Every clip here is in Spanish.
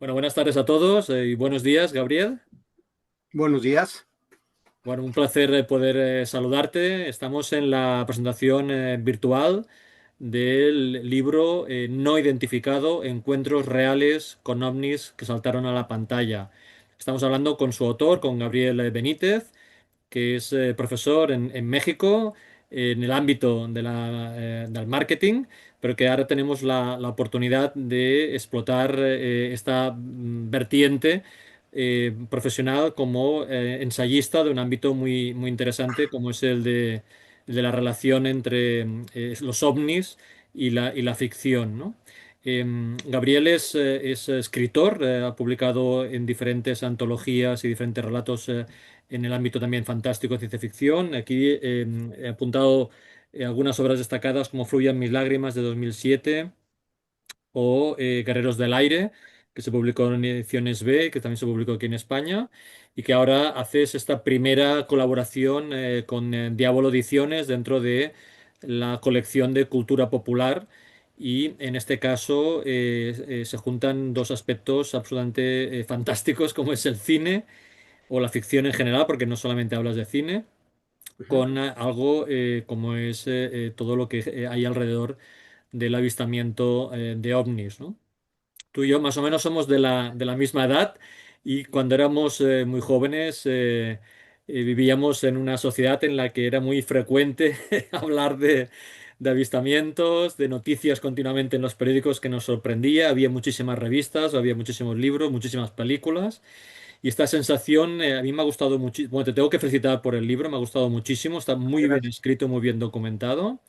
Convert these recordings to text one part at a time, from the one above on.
Bueno, buenas tardes a todos y buenos días, Gabriel. Buenos días. Bueno, un placer poder saludarte. Estamos en la presentación virtual del libro No identificado, Encuentros reales con ovnis que saltaron a la pantalla. Estamos hablando con su autor, con Gabriel Benítez, que es profesor en México en el ámbito del marketing, pero que ahora tenemos la oportunidad de explotar esta vertiente profesional como ensayista de un ámbito muy interesante como es el de la relación entre los ovnis y la ficción, ¿no? Gabriel es escritor, ha publicado en diferentes antologías y diferentes relatos en el ámbito también fantástico de ciencia ficción. Aquí he apuntado algunas obras destacadas como Fluyan mis lágrimas de 2007 o Guerreros del Aire, que se publicó en ediciones B, que también se publicó aquí en España, y que ahora haces esta primera colaboración con Diablo Ediciones dentro de la colección de cultura popular. Y en este caso se juntan dos aspectos absolutamente fantásticos, como es el cine o la ficción en general, porque no solamente hablas de cine, Ujú. con algo como es todo lo que hay alrededor del avistamiento de ovnis, ¿no? Tú y yo más o menos somos de la misma edad y cuando éramos muy jóvenes vivíamos en una sociedad en la que era muy frecuente hablar de avistamientos, de noticias continuamente en los periódicos que nos sorprendía. Había muchísimas revistas, había muchísimos libros, muchísimas películas. Y esta sensación a mí me ha gustado muchísimo. Bueno, te tengo que felicitar por el libro, me ha gustado muchísimo. Está muy bien Gracias. escrito, muy bien documentado.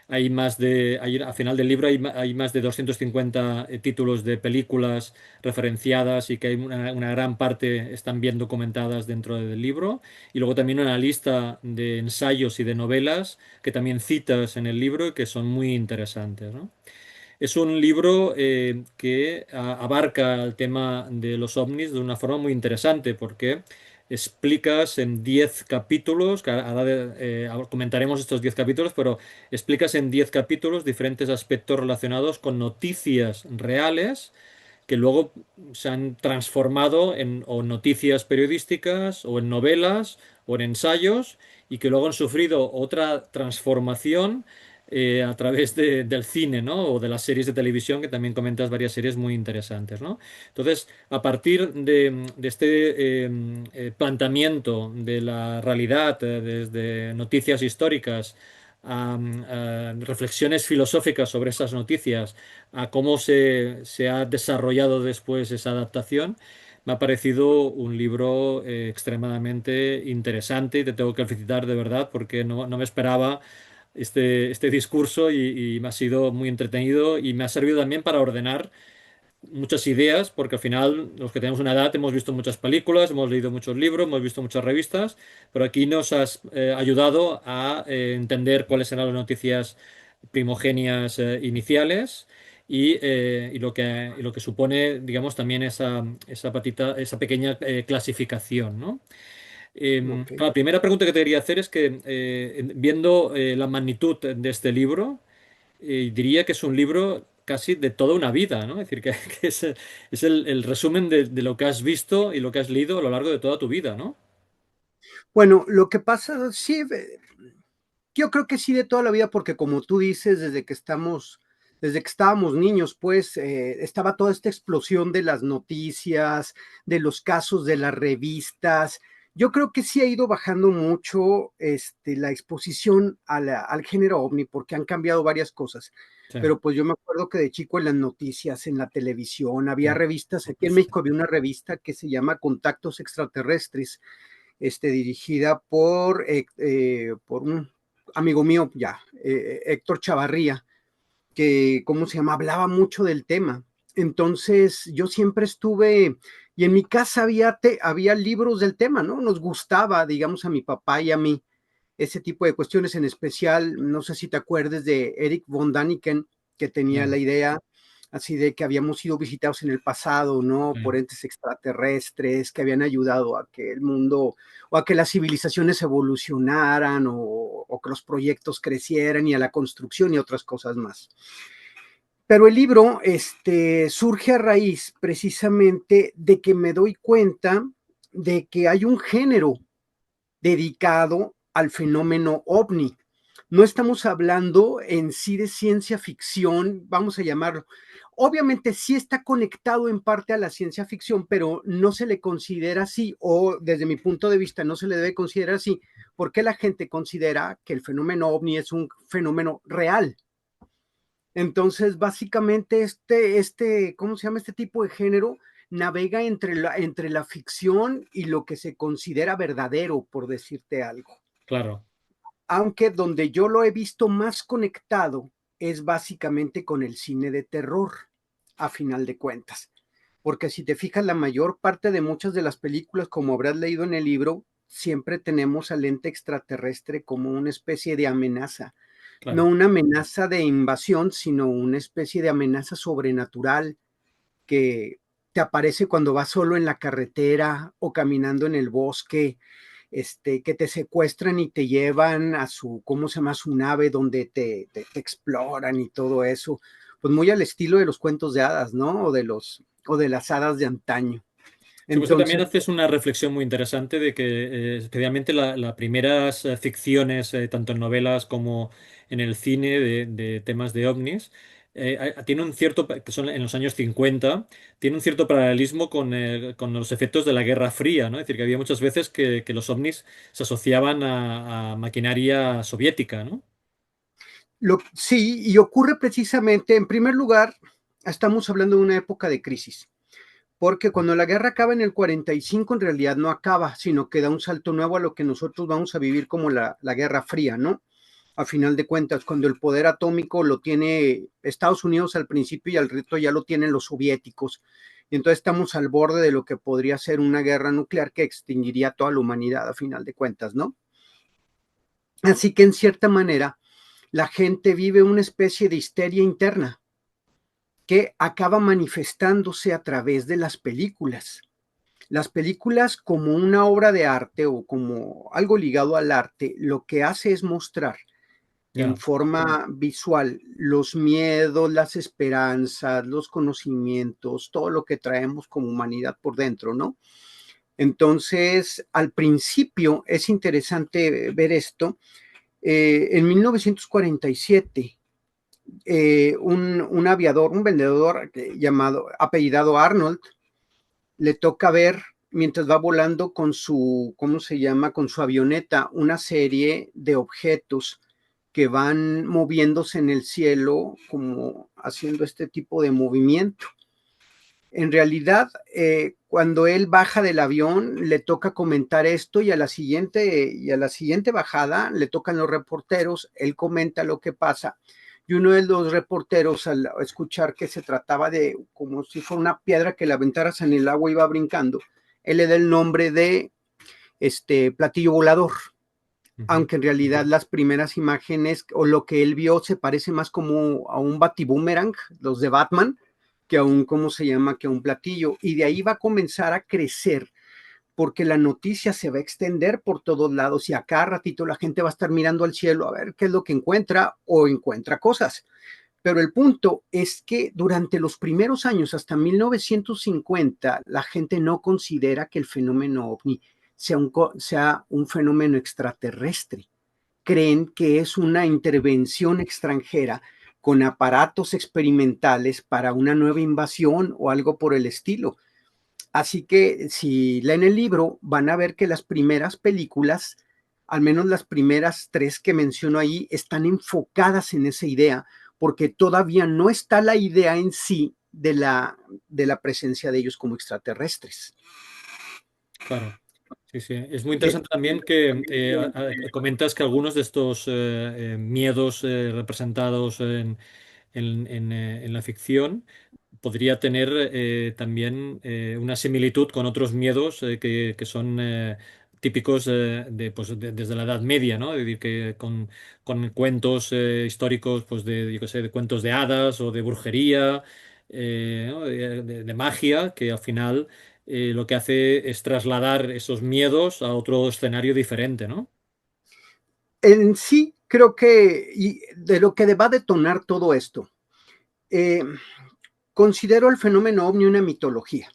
Al final del libro hay más de 250 títulos de películas referenciadas y que hay una gran parte están bien documentadas dentro del libro. Y luego también una lista de ensayos y de novelas que también citas en el libro y que son muy interesantes, ¿no? Es un libro que abarca el tema de los ovnis de una forma muy interesante porque explicas en 10 capítulos, que ahora comentaremos estos 10 capítulos, pero explicas en 10 capítulos diferentes aspectos relacionados con noticias reales que luego se han transformado en o noticias periodísticas o en novelas o en ensayos y que luego han sufrido otra transformación a través del cine, ¿no? O de las series de televisión, que también comentas varias series muy interesantes, ¿no? Entonces, a partir de este planteamiento de la realidad, desde noticias históricas, a reflexiones filosóficas sobre esas noticias, a cómo se ha desarrollado después esa adaptación, me ha parecido un libro extremadamente interesante y te tengo que felicitar de verdad porque no me esperaba este discurso y me ha sido muy entretenido y me ha servido también para ordenar muchas ideas, porque al final los que tenemos una edad hemos visto muchas películas, hemos leído muchos libros, hemos visto muchas revistas, pero aquí nos has ayudado a entender cuáles eran las noticias primogenias iniciales y lo que supone, digamos, también esa pequeña clasificación, ¿no? Ok. La primera pregunta que te quería hacer es que, viendo la magnitud de este libro, diría que es un libro casi de toda una vida, ¿no? Es decir, que, que es el resumen de lo que has visto y lo que has leído a lo largo de toda tu vida, ¿no? Bueno, lo que pasa, sí, yo creo que sí de toda la vida, porque como tú dices, desde que estábamos niños, pues estaba toda esta explosión de las noticias, de los casos de las revistas. Yo creo que sí ha ido bajando mucho la exposición al género ovni, porque han cambiado varias cosas. Sí, Pero pues yo me acuerdo que de chico en las noticias, en la televisión, había sí. revistas, aquí en México había una revista que se llama Contactos Extraterrestres, dirigida por un amigo mío ya, Héctor Chavarría, que, ¿cómo se llama? Hablaba mucho del tema. Entonces, yo siempre estuve, y en mi casa había libros del tema, ¿no? Nos gustaba, digamos, a mi papá y a mí, ese tipo de cuestiones, en especial, no sé si te acuerdes de Eric von Daniken, que tenía No, la idea así de que habíamos sido visitados en el pasado, ¿no? sí. Por entes extraterrestres que habían ayudado a que el mundo o a que las civilizaciones evolucionaran o que los proyectos crecieran y a la construcción y otras cosas más. Pero el libro surge a raíz precisamente de que me doy cuenta de que hay un género dedicado al fenómeno ovni. No estamos hablando en sí de ciencia ficción, vamos a llamarlo. Obviamente sí está conectado en parte a la ciencia ficción, pero no se le considera así, o desde mi punto de vista no se le debe considerar así, porque la gente considera que el fenómeno ovni es un fenómeno real. Entonces, básicamente, ¿cómo se llama? Este tipo de género navega entre la ficción y lo que se considera verdadero, por decirte algo. Claro, Aunque donde yo lo he visto más conectado es básicamente con el cine de terror, a final de cuentas. Porque si te fijas, la mayor parte de muchas de las películas, como habrás leído en el libro, siempre tenemos al ente extraterrestre como una especie de amenaza. No claro. una amenaza de invasión, sino una especie de amenaza sobrenatural que te aparece cuando vas solo en la carretera o caminando en el bosque, que te secuestran y te llevan a su, ¿cómo se llama? Su nave donde te exploran y todo eso. Pues muy al estilo de los cuentos de hadas, ¿no? O de las hadas de antaño. Sí, pues que también Entonces, haces una reflexión muy interesante de que especialmente las primeras ficciones, tanto en novelas como en el cine, de temas de ovnis, tiene un cierto, que son en los años 50, tiene un cierto paralelismo con los efectos de la Guerra Fría, ¿no? Es decir, que había muchas veces que los ovnis se asociaban a maquinaria soviética, ¿no? sí, y ocurre precisamente, en primer lugar, estamos hablando de una época de crisis. Porque cuando la guerra acaba en el 45, en realidad no acaba, sino que da un salto nuevo a lo que nosotros vamos a vivir como la Guerra Fría, ¿no? A final de cuentas, cuando el poder atómico lo tiene Estados Unidos al principio y al resto ya lo tienen los soviéticos. Y entonces estamos al borde de lo que podría ser una guerra nuclear que extinguiría toda la humanidad a final de cuentas, ¿no? Así que en cierta manera, la gente vive una especie de histeria interna que acaba manifestándose a través de las películas. Las películas como una obra de arte o como algo ligado al arte, lo que hace es mostrar en Ya. forma visual los miedos, las esperanzas, los conocimientos, todo lo que traemos como humanidad por dentro, ¿no? Entonces, al principio es interesante ver esto. En 1947, un aviador, un vendedor llamado, apellidado Arnold, le toca ver mientras va volando con su, ¿cómo se llama? Con su avioneta, una serie de objetos que van moviéndose en el cielo, como haciendo este tipo de movimiento. En realidad, cuando él baja del avión, le toca comentar esto y a la siguiente bajada le tocan los reporteros, él comenta lo que pasa y uno de los reporteros al escuchar que se trataba de como si fuera una piedra que la aventaras en el agua iba brincando, él le da el nombre de platillo volador, Ujú. aunque en realidad las primeras imágenes o lo que él vio se parece más como a un batiboomerang, los de Batman, que a un, ¿cómo se llama? Que a un platillo. Y de ahí va a comenzar a crecer porque la noticia se va a extender por todos lados y a cada ratito la gente va a estar mirando al cielo a ver qué es lo que encuentra o encuentra cosas. Pero el punto es que durante los primeros años, hasta 1950, la gente no considera que el fenómeno ovni sea un fenómeno extraterrestre. Creen que es una intervención extranjera con aparatos experimentales para una nueva invasión o algo por el estilo. Así que si leen el libro, van a ver que las primeras películas, al menos las primeras tres que menciono ahí, están enfocadas en esa idea, porque todavía no está la idea en sí de la presencia de ellos como extraterrestres. Claro. Sí, sí. Es muy Eh, interesante también que comentas que algunos de estos miedos representados en la ficción podría tener también una similitud con otros miedos que son típicos pues, desde la Edad Media, ¿no? Es decir, que con cuentos históricos pues yo qué sé, de cuentos de hadas o de brujería, ¿no? De magia, que al final lo que hace es trasladar esos miedos a otro escenario diferente, ¿no? en sí, creo que y de lo que va a detonar todo esto eh, considero el fenómeno ovni una mitología.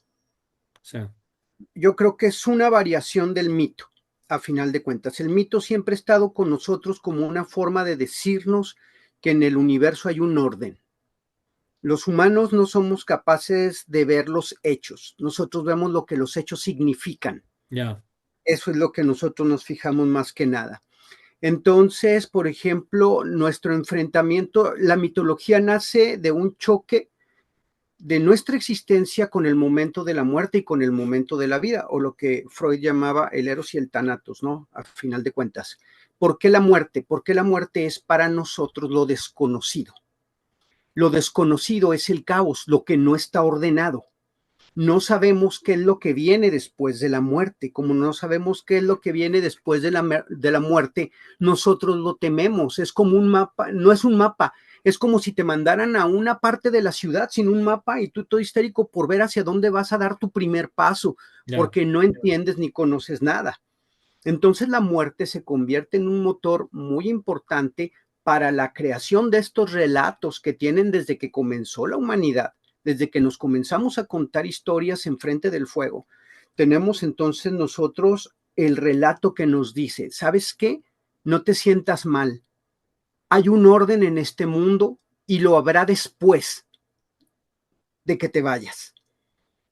Sí, Yo creo que es una variación del mito, a final de cuentas. El mito siempre ha estado con nosotros como una forma de decirnos que en el universo hay un orden. Los humanos no somos capaces de ver los hechos. Nosotros vemos lo que los hechos significan. ya, Eso es lo que nosotros nos fijamos más que nada. Entonces, por ejemplo, nuestro enfrentamiento, la mitología nace de un choque de nuestra existencia con el momento de la muerte y con el momento de la vida, o lo que Freud llamaba el eros y el thanatos, ¿no? A final de cuentas. ¿Por qué la muerte? Porque la muerte es para nosotros lo desconocido. Lo desconocido es el caos, lo que no está ordenado. No sabemos qué es lo que viene después de la muerte. Como no sabemos qué es lo que viene después de la muerte, nosotros lo tememos. Es como un mapa, no es un mapa, es como si te mandaran a una parte de la ciudad sin un mapa y tú todo histérico por ver hacia dónde vas a dar tu primer paso, ya, porque no entiendes ni conoces nada. Entonces la muerte se convierte en un motor muy importante para la creación de estos relatos que tienen desde que comenzó la humanidad, desde que nos comenzamos a contar historias en frente del fuego. Tenemos entonces nosotros el relato que nos dice, ¿sabes qué? No te sientas mal. Hay un orden en este mundo y lo habrá después de que te vayas.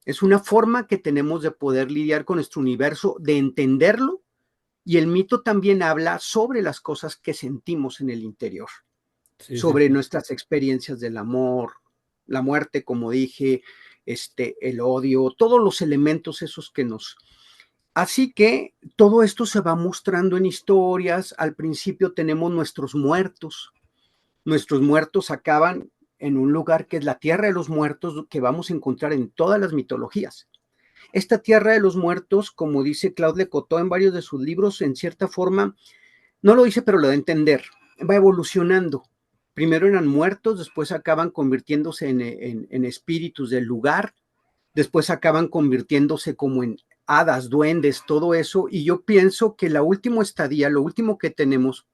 Es una forma que tenemos de poder lidiar con nuestro universo, de entenderlo. Y el mito también habla sobre las cosas que sentimos en el interior, sí, sí, sobre nuestras experiencias del amor, la muerte, como dije, el odio, todos los elementos esos que nos... Así que todo esto se va mostrando en historias. Al principio tenemos nuestros muertos. Nuestros muertos acaban en un lugar que es la tierra de los muertos, que vamos a encontrar en todas las mitologías. Esta tierra de los muertos, como dice Claude Lecoteau en varios de sus libros, en cierta forma no lo dice, pero lo da a entender. Va evolucionando. Primero eran muertos, después acaban convirtiéndose en espíritus del lugar, después acaban convirtiéndose como en hadas, duendes, todo eso. Y yo pienso que la última estadía, lo último que tenemos,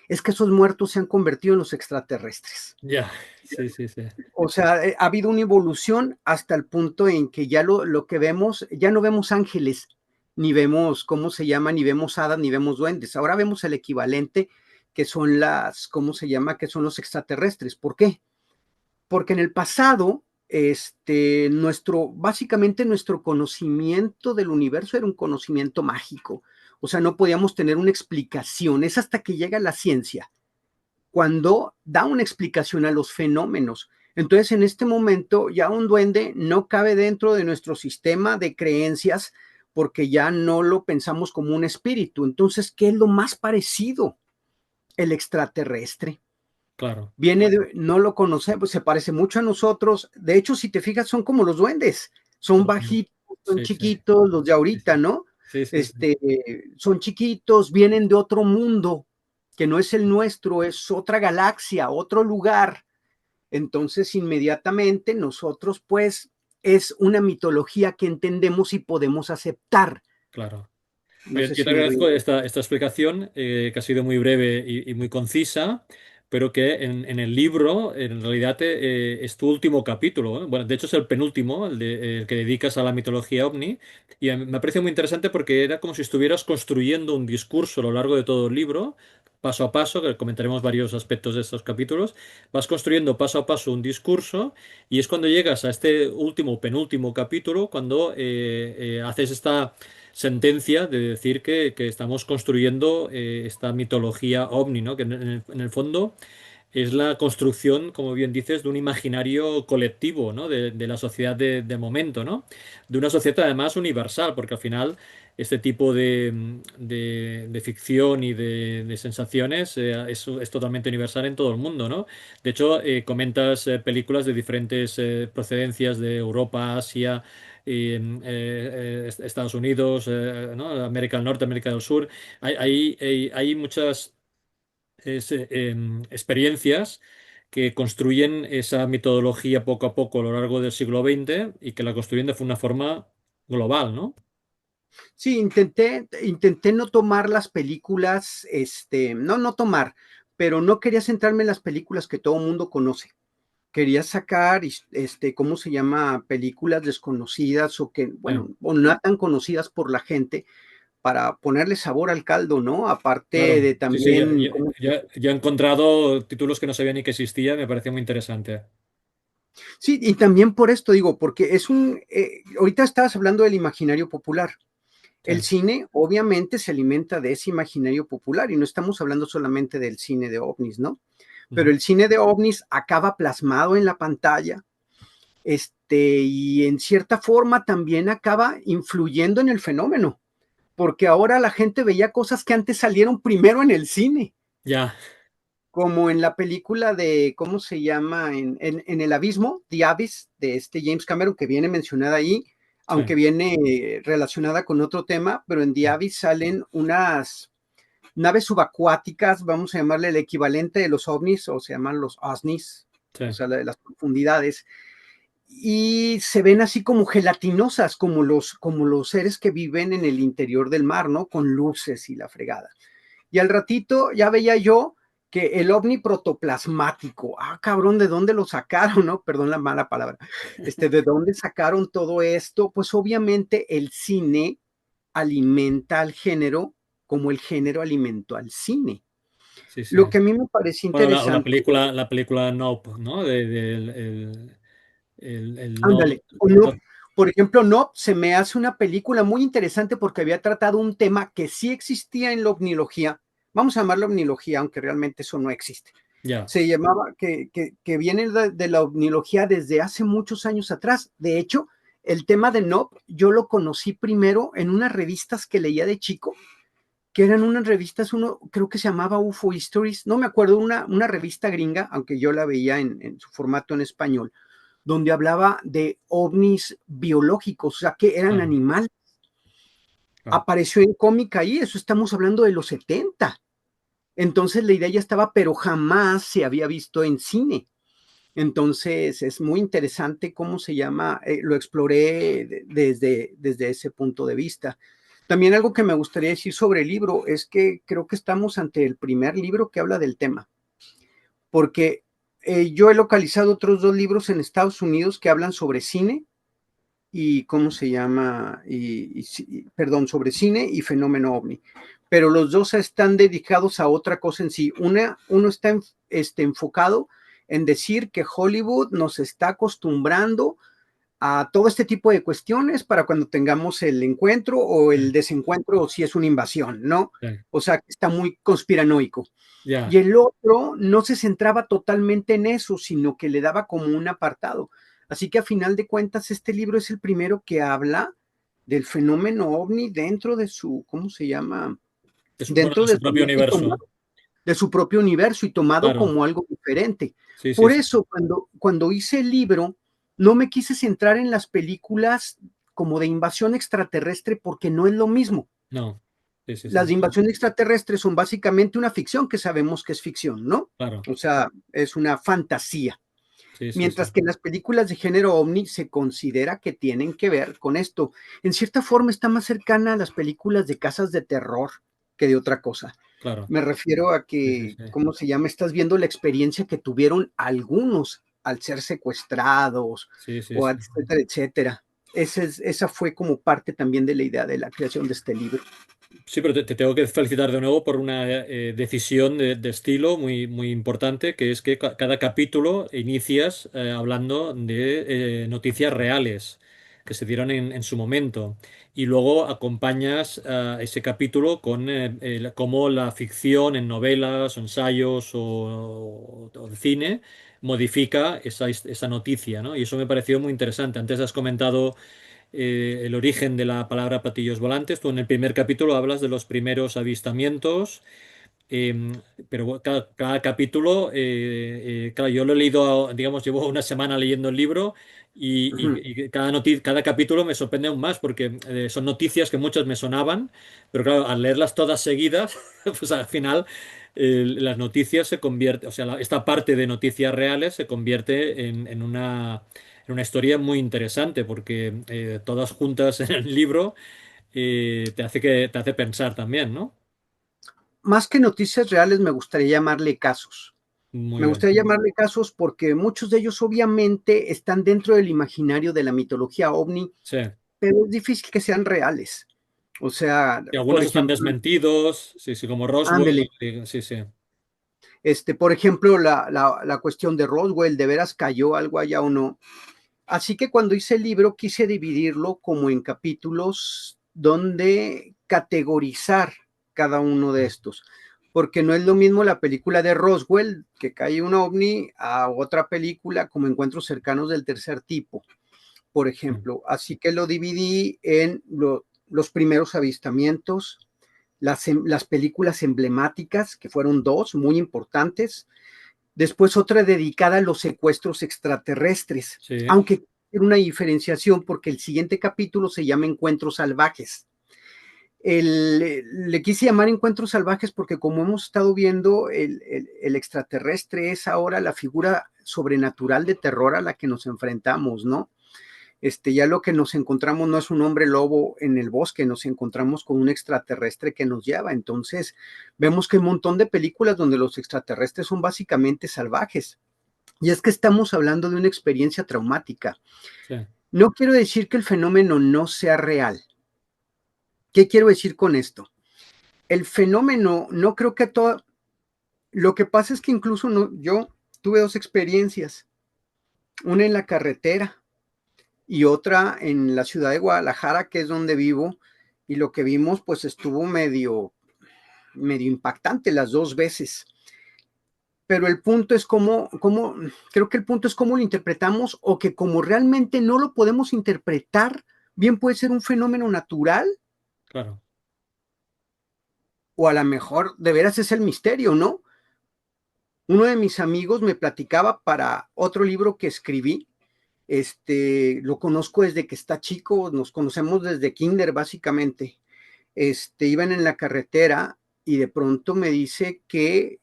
es que esos muertos se han convertido en los extraterrestres. ya, sí, sí, sí, O sea, ha habido una evolución hasta el punto en que ya lo que vemos, ya no vemos ángeles, ni vemos, ¿cómo se llama? Ni vemos hadas, ni vemos duendes. Ahora vemos el equivalente que son las, ¿cómo se llama? Que son los extraterrestres. ¿Por qué? Porque en el pasado, básicamente nuestro conocimiento del universo era un conocimiento mágico. O sea, no podíamos tener una explicación. Es hasta que llega la ciencia cuando da una explicación a los fenómenos. Entonces, en este momento, ya un duende no cabe dentro de nuestro sistema de creencias porque ya no lo pensamos como un espíritu. Entonces, ¿qué es lo más parecido? El extraterrestre. claro. No lo conocemos, se parece mucho a nosotros. De hecho, si te fijas, son como los duendes. Son bajitos, son Sí, sí, chiquitos, los de sí, sí, ahorita, ¿no? sí, sí, sí, Son chiquitos, vienen de otro mundo, que no es el nuestro, es otra galaxia, otro lugar. Entonces, inmediatamente nosotros, pues, es una mitología que entendemos y podemos aceptar. claro. No Bien, sé yo te si me doy. agradezco esta explicación, que ha sido muy breve y muy concisa, pero que en el libro, en realidad, es tu último capítulo, ¿eh? Bueno, de hecho es el penúltimo, el que dedicas a la mitología ovni, y me ha parecido muy interesante porque era como si estuvieras construyendo un discurso a lo largo de todo el libro, paso a paso, que comentaremos varios aspectos de estos capítulos, vas construyendo paso a paso un discurso, y es cuando llegas a este último, penúltimo capítulo, cuando haces esta sentencia de decir que estamos construyendo esta mitología ovni, ¿no? Que en el fondo es la construcción, como bien dices, de un imaginario colectivo, ¿no? De la sociedad de momento, ¿no? De una sociedad además universal, porque al final este tipo de ficción y de sensaciones es totalmente universal en todo el mundo, ¿no? De hecho, comentas películas de diferentes procedencias de Europa, Asia, y, Estados Unidos, ¿no? América del Norte, América del Sur. Hay muchas experiencias que construyen esa metodología poco a poco a lo largo del siglo XX y que la construyen de una forma global, ¿no? Sí, intenté no tomar las películas, no tomar, pero no quería centrarme en las películas que todo el mundo conoce. quería sacar, ¿cómo se llama? Películas desconocidas o que, Sí. bueno, o no tan conocidas por la gente para ponerle sabor al caldo, ¿no? Aparte Claro, de sí, sí, también, ¿cómo? yo he encontrado títulos que no sabía ni que existía, me parece muy interesante. Sí, y también por esto digo, porque ahorita estabas hablando del imaginario popular. Sí. El cine obviamente se alimenta de ese imaginario popular y no estamos hablando solamente del cine de ovnis, ¿no? Pero Ujú. el cine de ovnis acaba plasmado en la pantalla, y en cierta forma también acaba influyendo en el fenómeno, porque ahora la gente veía cosas que antes salieron primero en el cine, Ya, como en la película de, ¿cómo se llama? En El Abismo, The Abyss, de James Cameron, que viene mencionada ahí, sí. aunque viene relacionada con otro tema, pero en The Abyss salen unas naves subacuáticas, vamos a llamarle el equivalente de los ovnis, o se llaman los OSNIs, Sí, o sea, de las profundidades, y se ven así como gelatinosas, como los seres que viven en el interior del mar, ¿no? Con luces y la fregada. Y al ratito ya veía yo que el ovni protoplasmático, cabrón, ¿de dónde lo sacaron, no? Perdón la mala palabra. ¿De dónde sacaron todo esto? Pues obviamente el cine alimenta al género como el género alimentó al cine. sí, sí. Lo que a mí me parece Bueno, interesante, la película Nope, ¿no? El no, ándale, o no, por ejemplo, no, se me hace una película muy interesante porque había tratado un tema que sí existía en la ovnilogía, vamos a llamarlo ovnilogía, aunque realmente eso no existe. ya, Se llamaba, que viene de la ovnilogía desde hace muchos años atrás. De hecho, el tema de NOP yo lo conocí primero en unas revistas que leía de chico, que eran unas revistas, uno creo que se llamaba UFO Histories, no me acuerdo, una revista gringa, aunque yo la veía en su formato en español, donde hablaba de ovnis biológicos, o sea, que eran claro, animales. claro. Apareció en cómic ahí, eso estamos hablando de los 70. Entonces la idea ya estaba, pero jamás se había visto en cine. Entonces es muy interesante cómo se llama, lo exploré desde ese punto de vista. También algo que me gustaría decir sobre el libro es que creo que estamos ante el primer libro que habla del tema, porque yo he localizado otros dos libros en Estados Unidos que hablan sobre cine y cómo se llama, perdón, sobre cine y fenómeno ovni. Pero los dos están dedicados a otra cosa en sí. Uno está enfocado en decir que Hollywood nos está acostumbrando a todo este tipo de cuestiones para cuando tengamos el encuentro o Sí, el desencuentro o si es una invasión, ¿no? sí, O sea, que está muy conspiranoico. Y ya, el otro no se centraba totalmente en eso, sino que le daba como un apartado. Así que a final de cuentas, este libro es el primero que habla del fenómeno ovni dentro de su, ¿cómo se llama? bueno, Dentro de de su su propio y tomado, universo, de su propio universo y tomado claro, como algo diferente. sí, sí, Por sí, eso, cuando hice el libro, no me quise centrar en las películas como de invasión extraterrestre porque no es lo mismo. no, sí, sí, Las sí, de invasión extraterrestre son básicamente una ficción que sabemos que es ficción, ¿no? claro, O sea, es una fantasía. sí, sí, sí, Mientras que las películas de género ovni se considera que tienen que ver con esto. En cierta forma está más cercana a las películas de casas de terror que de otra cosa. claro, Me refiero a sí, sí, que, sí. ¿cómo se llama? Estás viendo la experiencia que tuvieron algunos al ser secuestrados Sí, sí, o sí. etcétera, etcétera. Esa fue como parte también de la idea de la creación de este libro. Sí, pero te tengo que felicitar de nuevo por una decisión de estilo muy, muy importante, que es que cada capítulo inicias hablando de noticias reales que se dieron en su momento y luego acompañas ese capítulo con cómo la ficción en novelas o ensayos o de cine modifica esa noticia, ¿no? Y eso me pareció muy interesante. Antes has comentado el origen de la palabra platillos volantes. Tú en el primer capítulo hablas de los primeros avistamientos, eh, pero cada capítulo, claro, yo lo he leído, digamos, llevo una semana leyendo el libro Ujú. y cada capítulo me sorprende aún más porque son noticias que muchas me sonaban, pero claro, al leerlas todas seguidas, pues al final las noticias se convierte, o sea, esta parte de noticias reales se convierte en una historia muy interesante porque todas juntas en el libro te hace pensar también, ¿no? Más que noticias reales, me gustaría llamarle casos. Muy Me bien. gustaría llamarle casos porque muchos de ellos obviamente están dentro del imaginario de la mitología ovni, Sí. pero es difícil que sean reales. O sea, Y por algunos están ejemplo, desmentidos, sí, sí, como ándele, Roswell, sí, sí. por ejemplo, la cuestión de Roswell, ¿de veras cayó algo allá o no? Así que cuando hice el libro quise dividirlo como en capítulos donde categorizar cada uno de estos, porque no es lo mismo la película de Roswell, que cae un ovni, a otra película como Encuentros cercanos del tercer tipo, por Sí, ejemplo. Así que lo dividí en los primeros avistamientos, las películas emblemáticas, que fueron dos muy importantes, después otra dedicada a los secuestros extraterrestres, sí, aunque tiene una diferenciación porque el siguiente capítulo se llama Encuentros Salvajes. Le quise llamar Encuentros Salvajes porque como hemos estado viendo, el extraterrestre es ahora la figura sobrenatural de terror a la que nos enfrentamos, ¿no? Ya lo que nos encontramos no es un hombre lobo en el bosque, nos encontramos con un extraterrestre que nos lleva. Entonces, vemos que hay un montón de películas donde los extraterrestres son básicamente salvajes. Y es que estamos hablando de una experiencia traumática. sí. No quiero decir que el fenómeno no sea real. ¿Qué quiero decir con esto? El fenómeno, no creo que todo... Lo que pasa es que incluso no, yo tuve dos experiencias, una en la carretera y otra en la ciudad de Guadalajara, que es donde vivo, y lo que vimos pues estuvo medio impactante las dos veces. Pero el punto es creo que el punto es cómo lo interpretamos o que como realmente no lo podemos interpretar, bien puede ser un fenómeno natural Claro. o a lo mejor de veras es el misterio, ¿no? Uno de mis amigos me platicaba para otro libro que escribí, lo conozco desde que está chico, nos conocemos desde kinder básicamente. Iban en la carretera y de pronto me dice que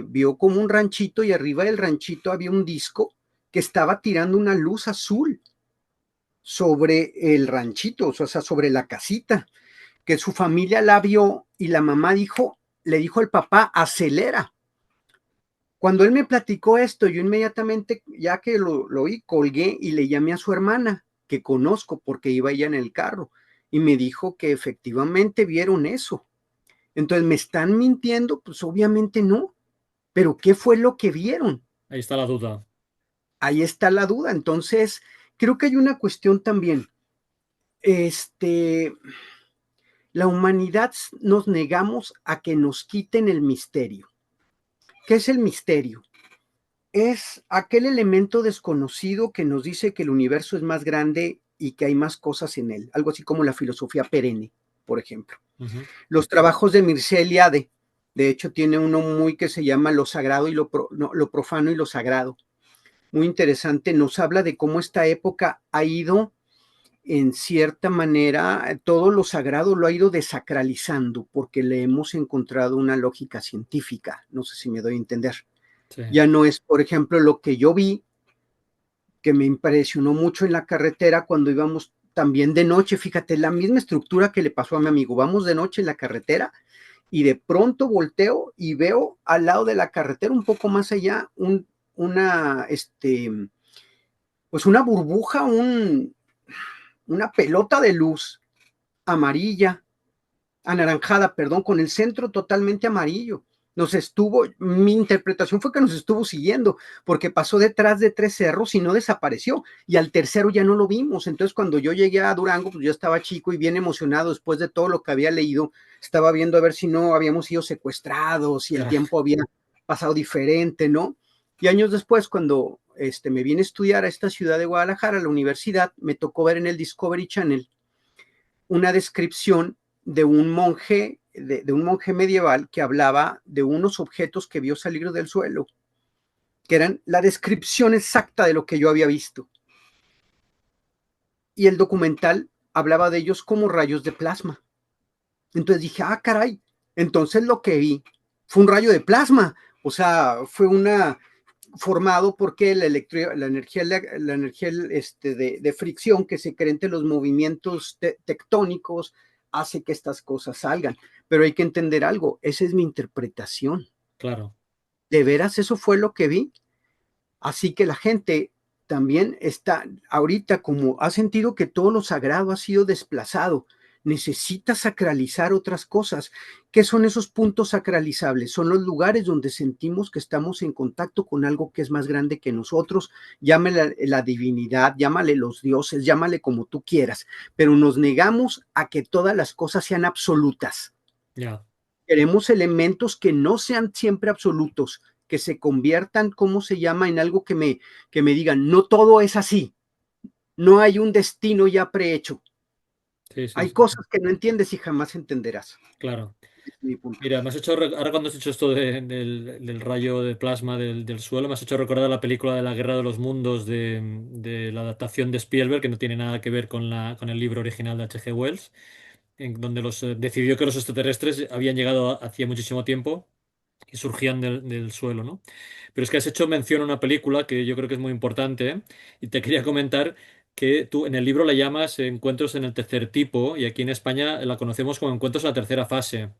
vio como un ranchito y arriba del ranchito había un disco que estaba tirando una luz azul sobre el ranchito, o sea, sobre la casita, que su familia la vio y la mamá le dijo al papá, acelera. Cuando él me platicó esto, yo inmediatamente, ya que lo oí, colgué y le llamé a su hermana, que conozco porque iba ella en el carro, y me dijo que efectivamente vieron eso. Entonces, ¿me están mintiendo? Pues obviamente no. Pero ¿qué fue lo que vieron? Ahí está la duda. Ahí está la duda. Entonces, creo que hay una cuestión también. Este, la humanidad nos negamos a que nos quiten el misterio. ¿Qué es el misterio? Es aquel elemento desconocido que nos dice que el universo es más grande y que hay más cosas en él. Algo así como la filosofía perenne, por ejemplo. Ujú. Los trabajos de Mircea Eliade, de hecho tiene uno muy que se llama Lo sagrado y no, lo profano y lo sagrado. Muy interesante, nos habla de cómo esta época ha ido, en cierta manera, todo lo sagrado lo ha ido desacralizando porque le hemos encontrado una lógica científica. No sé si me doy a entender. Sí. Ya no es, por ejemplo, lo que yo vi, que me impresionó mucho en la carretera cuando íbamos también de noche. Fíjate, la misma estructura que le pasó a mi amigo. Vamos de noche en la carretera y de pronto volteo y veo al lado de la carretera, un poco más allá, una, pues una burbuja, una pelota de luz amarilla, anaranjada, perdón, con el centro totalmente amarillo. Mi interpretación fue que nos estuvo siguiendo, porque pasó detrás de tres cerros y no desapareció, y al tercero ya no lo vimos. Entonces, cuando yo llegué a Durango, pues yo estaba chico y bien emocionado después de todo lo que había leído, estaba viendo a ver si no habíamos sido secuestrados, si el Ya. tiempo había pasado diferente, ¿no? Y años después, cuando me vine a estudiar a esta ciudad de Guadalajara, a la universidad, me tocó ver en el Discovery Channel una descripción de un monje medieval que hablaba de unos objetos que vio salir del suelo, que eran la descripción exacta de lo que yo había visto. Y el documental hablaba de ellos como rayos de plasma. Entonces dije, ah, caray, entonces lo que vi fue un rayo de plasma. O sea, fue formado porque la energía de fricción que se crea entre los movimientos tectónicos hace que estas cosas salgan. Pero hay que entender algo, esa es mi interpretación. Claro. ¿De veras eso fue lo que vi? Así que la gente también está ahorita como ha sentido que todo lo sagrado ha sido desplazado. Necesita sacralizar otras cosas. ¿Qué son esos puntos sacralizables? Son los lugares donde sentimos que estamos en contacto con algo que es más grande que nosotros. Llámale la divinidad, llámale los dioses, llámale como tú quieras, pero nos negamos a que todas las cosas sean absolutas. Ya. Queremos elementos que no sean siempre absolutos, que se conviertan, ¿cómo se llama?, en algo que me digan, no todo es así, no hay un destino ya prehecho. Sí, sí, Hay sí, cosas que no entiendes y jamás entenderás. claro. Es mi punto. Mira, me has hecho, ahora cuando has dicho esto del rayo de plasma del suelo, me has hecho recordar la película de la Guerra de los Mundos de la adaptación de Spielberg, que no tiene nada que ver con el libro original de H. G. Wells, en donde decidió que los extraterrestres habían llegado hacía muchísimo tiempo y surgían del suelo, ¿no? Pero es que has hecho mención a una película que yo creo que es muy importante, ¿eh? Y te quería comentar que tú en el libro la llamas Encuentros en el tercer tipo y aquí en España la conocemos como Encuentros en la tercera fase.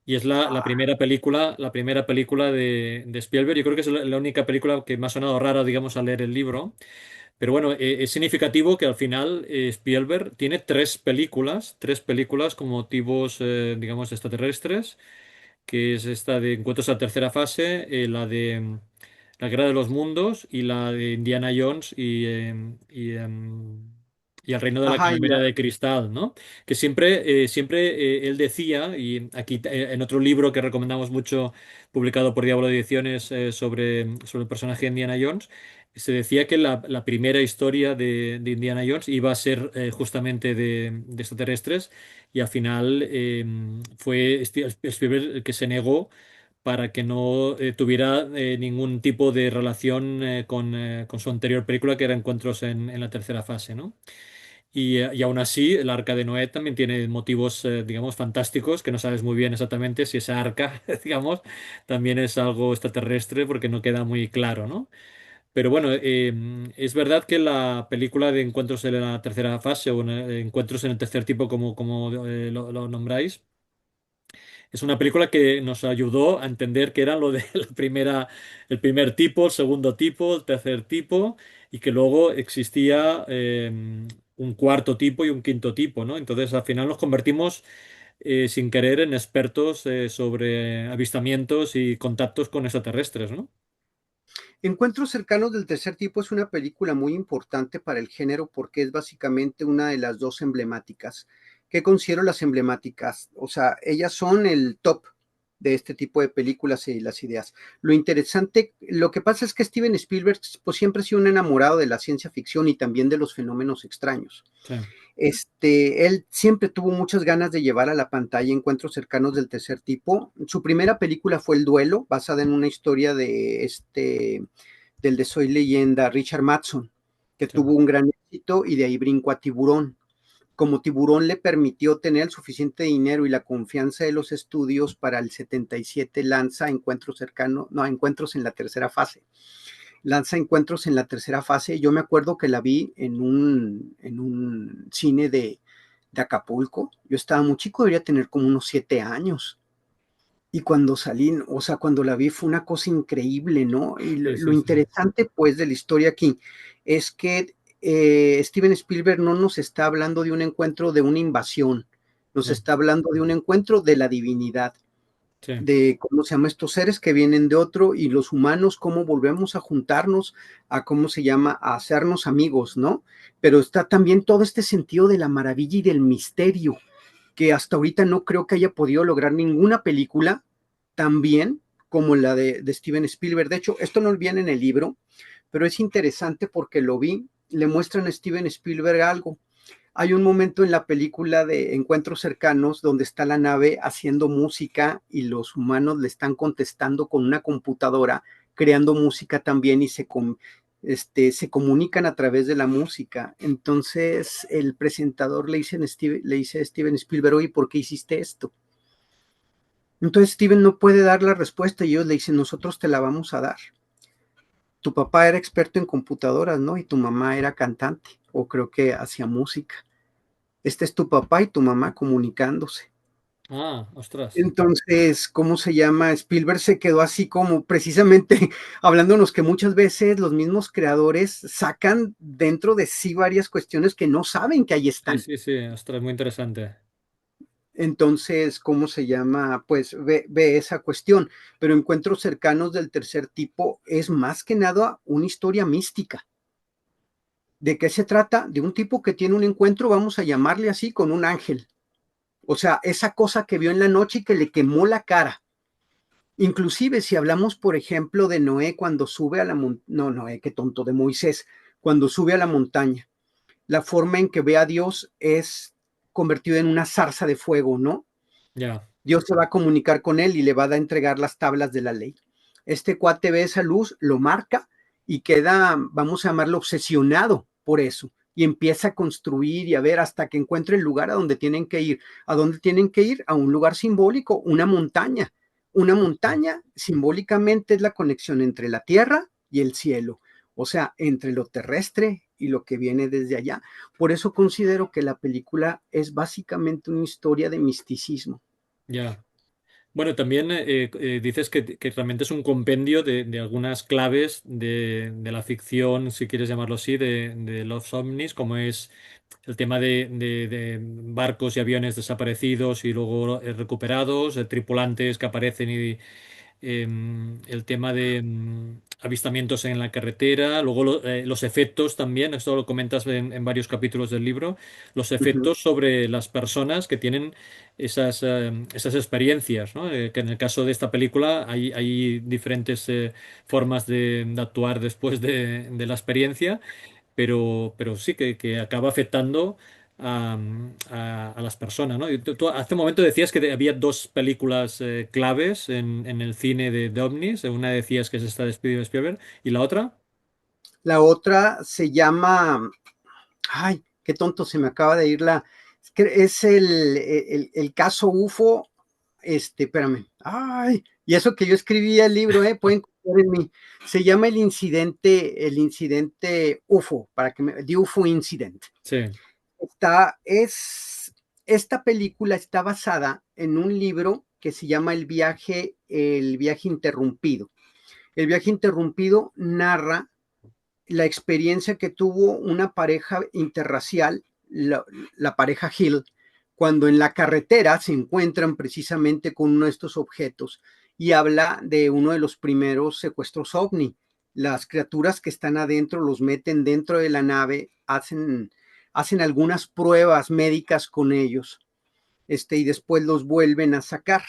Y es Ah, la primera película de Spielberg. Yo creo que es la única película que me ha sonado rara, digamos, al leer el libro. Pero bueno, es significativo que al final Spielberg tiene tres películas con motivos, digamos, extraterrestres, que es esta de Encuentros a la tercera fase, la de La Guerra de los Mundos y la de Indiana Jones y El Reino de la ajá, Calavera de Cristal, ¿no? Que siempre él decía, y aquí en otro libro que recomendamos mucho, publicado por Diablo Ediciones, sobre el personaje de Indiana Jones, se decía que la primera historia de Indiana Jones iba a ser justamente de extraterrestres y al final fue Spielberg el que se negó para que no tuviera ningún tipo de relación con su anterior película, que era Encuentros en la tercera fase, ¿no? Y aún así, el arca de Noé también tiene motivos, digamos, fantásticos, que no sabes muy bien exactamente si esa arca, digamos, también es algo extraterrestre, porque no queda muy claro, ¿no? Pero bueno, es verdad que la película de Encuentros en la tercera fase o Encuentros en el tercer tipo, como lo nombráis, es una película que nos ayudó a entender qué era lo de la el primer tipo, el segundo tipo, el tercer tipo, y que luego existía un cuarto tipo y un quinto tipo, ¿no? Entonces al final nos convertimos sin querer en expertos sobre avistamientos y contactos con extraterrestres, ¿no? Encuentros cercanos del tercer tipo es una película muy importante para el género porque es básicamente una de las dos emblemáticas. ¿Qué considero las emblemáticas? O sea, ellas son el top de este tipo de películas y las ideas. Lo interesante, lo que pasa es que Steven Spielberg pues, siempre ha sido un enamorado de la ciencia ficción y también de los fenómenos extraños. Sí, Él siempre tuvo muchas ganas de llevar a la pantalla encuentros cercanos del tercer tipo. Su primera película fue El Duelo, basada en una historia del de Soy Leyenda, Richard Madson, que sí, tuvo un gran éxito y de ahí brincó a Tiburón. Como Tiburón le permitió tener el suficiente dinero y la confianza de los estudios, para el 77 lanza Encuentros cercanos, no, Encuentros en la tercera fase. Lanza Encuentros en la tercera fase. Yo me acuerdo que la vi en un cine de Acapulco. Yo estaba muy chico, debería tener como unos 7 años. Y cuando salí, o sea, cuando la vi fue una cosa increíble, ¿no? Y sí, lo sí, sí. interesante, pues, de la historia aquí es que Steven Spielberg no nos está hablando de un encuentro de una invasión, nos No, está hablando de un encuentro de la divinidad, sí. de cómo se llama estos seres que vienen de otro y los humanos, cómo volvemos a juntarnos, a cómo se llama, a hacernos amigos, ¿no? Pero está también todo este sentido de la maravilla y del misterio, que hasta ahorita no creo que haya podido lograr ninguna película tan bien como la de Steven Spielberg. De hecho, esto no viene en el libro, pero es interesante porque lo vi, le muestran a Steven Spielberg algo. Hay un momento en la película de Encuentros cercanos donde está la nave haciendo música y los humanos le están contestando con una computadora, creando música también y se comunican a través de la música. Entonces el presentador le dice a Steven Spielberg, oye, ¿por qué hiciste esto? Entonces Steven no puede dar la respuesta y ellos le dicen, nosotros te la vamos a dar. Tu papá era experto en computadoras, ¿no? Y tu mamá era cantante, o creo que hacía música. Este es tu papá y tu mamá comunicándose. Ah, ostras. Entonces, ¿cómo se llama? Spielberg se quedó así como precisamente hablándonos que muchas veces los mismos creadores sacan dentro de sí varias cuestiones que no saben que ahí Sí, están. sí, sí, ostras, muy interesante. Entonces, ¿cómo se llama? Pues ve esa cuestión. Pero encuentros cercanos del tercer tipo es más que nada una historia mística. ¿De qué se trata? De un tipo que tiene un encuentro, vamos a llamarle así, con un ángel. O sea, esa cosa que vio en la noche y que le quemó la cara. Inclusive si hablamos, por ejemplo, de Noé cuando sube a la montaña, no, Noé, qué tonto, de Moisés, cuando sube a la montaña, la forma en que ve a Dios es convertido en una zarza de fuego, ¿no? Ya, Dios se va a comunicar con él y le va a entregar las tablas de la ley. Este cuate ve esa luz, lo marca y queda, vamos a llamarlo, obsesionado por eso. Y empieza a construir y a ver hasta que encuentre el lugar a donde tienen que ir. ¿A dónde tienen que ir? A un lugar simbólico, una montaña. Una montaña simbólicamente es la conexión entre la tierra y el cielo. O sea, entre lo terrestre y lo que viene desde allá. Por eso considero que la película es básicamente una historia de misticismo. ya. Bueno, también dices que realmente es un compendio de algunas claves de la ficción, si quieres llamarlo así, de los ovnis, como es el tema de barcos y aviones desaparecidos y luego recuperados, tripulantes que aparecen y el tema de avistamientos en la carretera, luego los efectos también, esto lo comentas en varios capítulos del libro, los Uh -huh, efectos sobre las personas que tienen esas experiencias, ¿no? Que en el caso de esta película hay diferentes formas de actuar después de la experiencia, pero sí que acaba afectando a, a las personas, ¿no? Y tú hace un momento decías que había dos películas claves en el cine de ovnis. Una decías que es esta de Steven Spielberg y la otra. la otra se llama, ay, qué tonto se me acaba de ir la, es el caso UFO, espérame, ay, y eso que yo escribí el libro, pueden confiar en mí, se llama el incidente UFO, The UFO Incident. Sí, Esta película está basada en un libro que se llama El viaje interrumpido. El viaje interrumpido narra la experiencia que tuvo una pareja interracial, la pareja Hill, cuando en la carretera se encuentran precisamente con uno de estos objetos y habla de uno de los primeros secuestros ovni. Las criaturas que están adentro los meten dentro de la nave, hacen algunas pruebas médicas con ellos, y después los vuelven a sacar.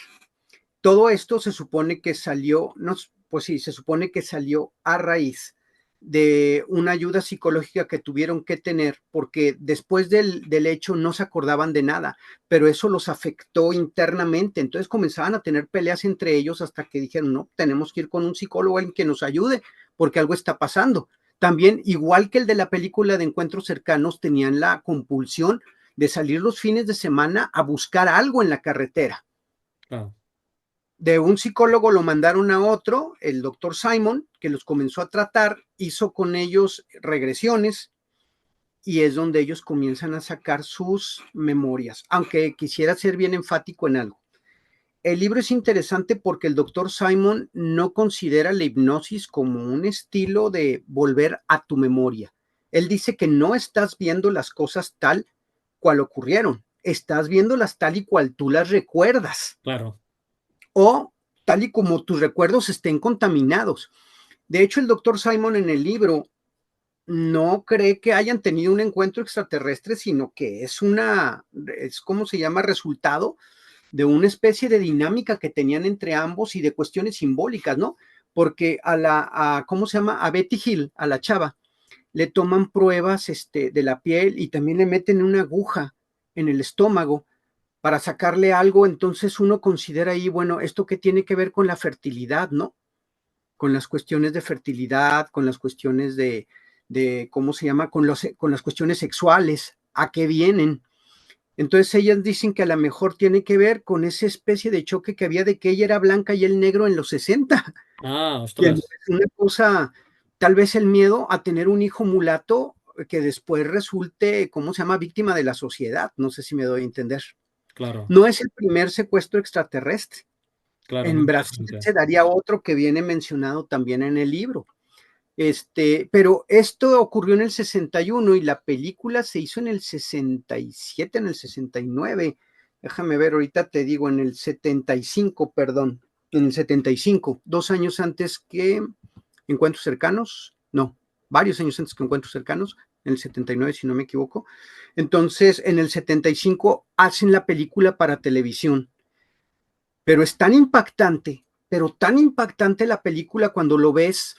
Todo esto se supone que salió, no, pues sí, se supone que salió a raíz de una ayuda psicológica que tuvieron que tener, porque después del hecho no se acordaban de nada, pero eso los afectó internamente, entonces comenzaban a tener peleas entre ellos hasta que dijeron, no, tenemos que ir con un psicólogo, alguien que nos ayude, porque algo está pasando. También, igual que el de la película de Encuentros Cercanos, tenían la compulsión de salir los fines de semana a buscar algo en la carretera. claro. De un psicólogo lo mandaron a otro, el doctor Simon, que los comenzó a tratar, hizo con ellos regresiones y es donde ellos comienzan a sacar sus memorias, aunque quisiera ser bien enfático en algo. El libro es interesante porque el doctor Simon no considera la hipnosis como un estilo de volver a tu memoria. Él dice que no estás viendo las cosas tal cual ocurrieron, estás viéndolas tal y cual tú las recuerdas Claro. o tal y como tus recuerdos estén contaminados. De hecho, el doctor Simon en el libro no cree que hayan tenido un encuentro extraterrestre, sino que es como se llama, resultado de una especie de dinámica que tenían entre ambos y de cuestiones simbólicas, ¿no? Porque ¿cómo se llama? A Betty Hill, a la chava, le toman pruebas de la piel y también le meten una aguja en el estómago para sacarle algo, entonces uno considera ahí, bueno, esto que tiene que ver con la fertilidad, ¿no? Con las cuestiones de fertilidad, con las cuestiones ¿cómo se llama? Con las cuestiones sexuales, ¿a qué vienen? Entonces ellas dicen que a lo mejor tiene que ver con esa especie de choque que había de que ella era blanca y él negro en los 60. Ah, Y ostras. entonces una cosa, tal vez el miedo a tener un hijo mulato que después resulte, ¿cómo se llama? Víctima de la sociedad. No sé si me doy a entender. claro, No es el primer secuestro extraterrestre. claro, En muy Brasil interesante. se daría otro que viene mencionado también en el libro. Pero esto ocurrió en el 61 y la película se hizo en el 67, en el 69. Déjame ver, ahorita te digo, en el 75, perdón, en el 75, 2 años antes que Encuentros Cercanos, no, varios años antes que Encuentros Cercanos, en el 79, si no me equivoco. Entonces, en el 75 hacen la película para televisión, pero es tan impactante, pero tan impactante la película cuando lo ves,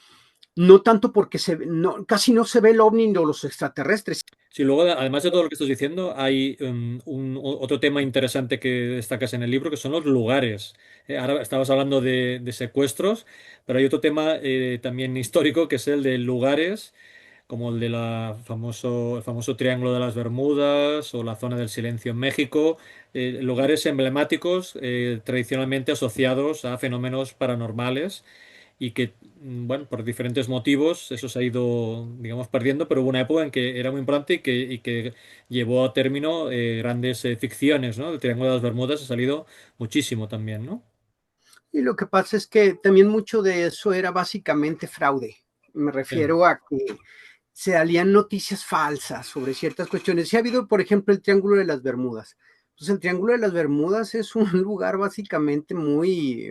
no tanto porque no, casi no se ve el ovni ni los extraterrestres. Sí, luego, además de todo lo que estás diciendo, hay otro tema interesante que destacas en el libro, que son los lugares. Ahora estabas hablando de secuestros, pero hay otro tema también histórico, que es el de lugares, como el de el famoso Triángulo de las Bermudas o la zona del Silencio en México, lugares emblemáticos tradicionalmente asociados a fenómenos paranormales y que, bueno, por diferentes motivos eso se ha ido, digamos, perdiendo, pero hubo una época en que era muy importante y que llevó a término grandes ficciones, ¿no? El Triángulo de las Bermudas ha salido muchísimo también, ¿no? Y lo que pasa es que también mucho de eso era básicamente fraude. Me Sí, refiero a que se salían noticias falsas sobre ciertas cuestiones. Si ha habido, por ejemplo, el Triángulo de las Bermudas. Pues el Triángulo de las Bermudas es un lugar básicamente muy,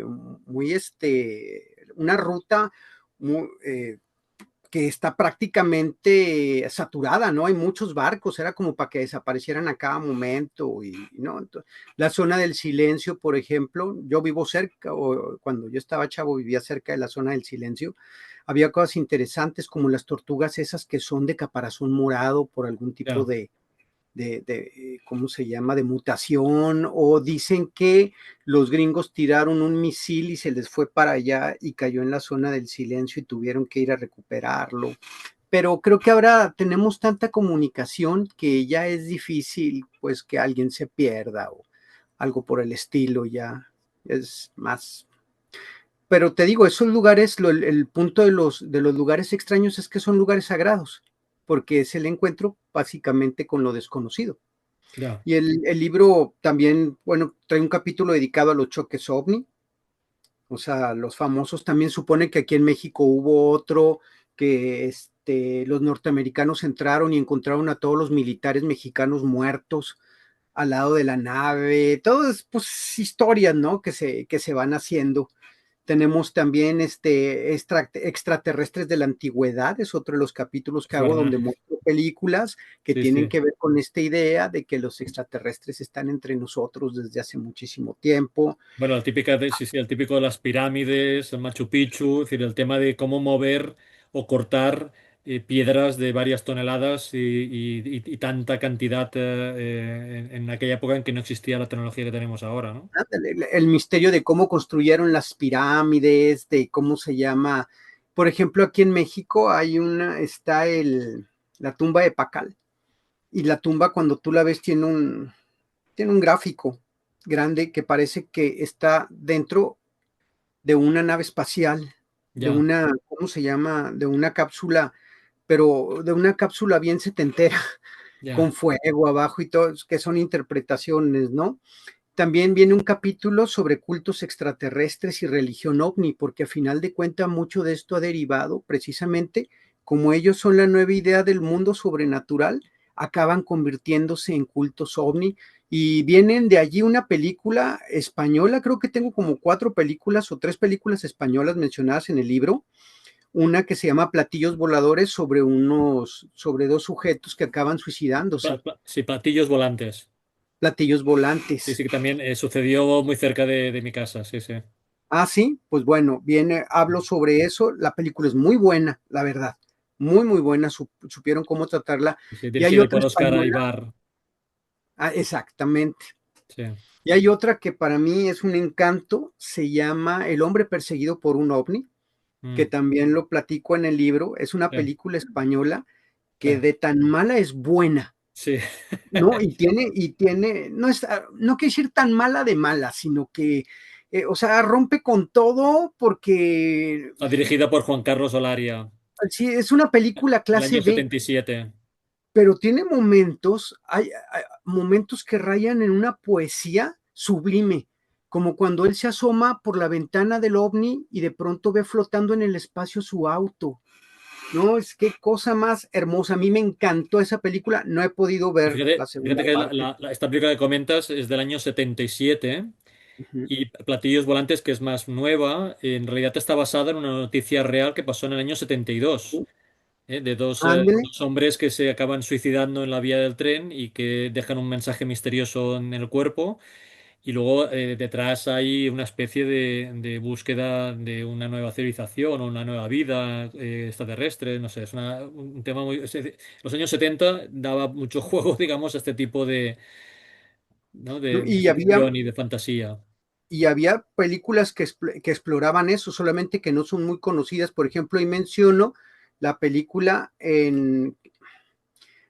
una ruta muy, que está prácticamente saturada, ¿no? Hay muchos barcos, era como para que desaparecieran a cada momento y, ¿no? Entonces, la zona del silencio, por ejemplo, yo vivo cerca, o cuando yo estaba chavo vivía cerca de la zona del silencio, había cosas interesantes como las tortugas esas que son de caparazón morado por algún tipo ya. de, ¿cómo se llama?, de mutación, o dicen que los gringos tiraron un misil y se les fue para allá y cayó en la zona del silencio y tuvieron que ir a recuperarlo. Pero creo que ahora tenemos tanta comunicación que ya es difícil, pues, que alguien se pierda o algo por el estilo, ya es más. Pero te digo, esos lugares, el punto de los lugares extraños es que son lugares sagrados, porque es el encuentro básicamente con lo desconocido. Ya. Y el libro también, bueno, trae un capítulo dedicado a los choques ovni, o sea, los famosos. También supone que aquí en México hubo otro que los norteamericanos entraron y encontraron a todos los militares mexicanos muertos al lado de la nave. Todas, pues, historias, ¿no? Que se van haciendo. Tenemos también extraterrestres de la antigüedad, es otro de los capítulos que Es hago verdad. donde muestro películas que Sí, tienen sí. que ver con esta idea de que los extraterrestres están entre nosotros desde hace muchísimo tiempo. Bueno, la típica de, sí, sí, el típico de las pirámides, el Machu Picchu, es decir, el tema de cómo mover o cortar piedras de varias toneladas y tanta cantidad en aquella época en que no existía la tecnología que tenemos ahora, ¿no? El misterio de cómo construyeron las pirámides, de cómo se llama. Por ejemplo, aquí en México está la tumba de Pacal. Y la tumba, cuando tú la ves, tiene un gráfico grande que parece que está dentro de una nave espacial, Ya, ¿cómo se llama? De una cápsula, pero de una cápsula bien setentera, con ya. fuego abajo y todo, que son interpretaciones, ¿no? También viene un capítulo sobre cultos extraterrestres y religión ovni, porque a final de cuentas mucho de esto ha derivado precisamente, como ellos son la nueva idea del mundo sobrenatural, acaban convirtiéndose en cultos ovni y vienen de allí una película española. Creo que tengo como 4 películas o 3 películas españolas mencionadas en el libro. Una que se llama Platillos Voladores sobre 2 sujetos que acaban suicidándose. Sí, platillos volantes. Platillos Sí, sí, volantes. que también sucedió muy cerca de mi casa, sí, sí. Ah, sí, pues bueno, hablo sobre eso. La película es muy buena, la verdad. Muy, muy buena. Supieron cómo tratarla. Sí, Y hay dirigida otra por Oscar española. Aybar. Exactamente. Sí. Y hay otra que para mí es un encanto. Se llama El hombre perseguido por un ovni, que Mm, también lo platico en el libro. Es una sí, película española que sí. de tan mala es buena, Sí. ¿no? No quiere decir tan mala de mala, sino que, o sea, rompe con todo porque Dirigida por Juan Carlos Olaria, sí, es una película el clase año B. 77. pero tiene momentos, hay momentos que rayan en una poesía sublime, como cuando él se asoma por la ventana del ovni y de pronto ve flotando en el espacio su auto. No, es qué cosa más hermosa. A mí me encantó esa película. No he podido ver la Fíjate segunda que parte. esta película que comentas es del año 77 Ujú. y Platillos Volantes, que es más nueva, en realidad está basada en una noticia real que pasó en el año 72. De Ándele. dos hombres que se acaban suicidando en la vía del tren y que dejan un mensaje misterioso en el cuerpo. Y luego detrás hay una especie de búsqueda de una nueva civilización o una nueva vida extraterrestre, no sé, es un tema muy... Los años 70 daba mucho juego, digamos, a este tipo de, ¿no? ¿No? De ficción y de fantasía. Y había películas que exploraban eso, solamente que no son muy conocidas. Por ejemplo, y menciono la película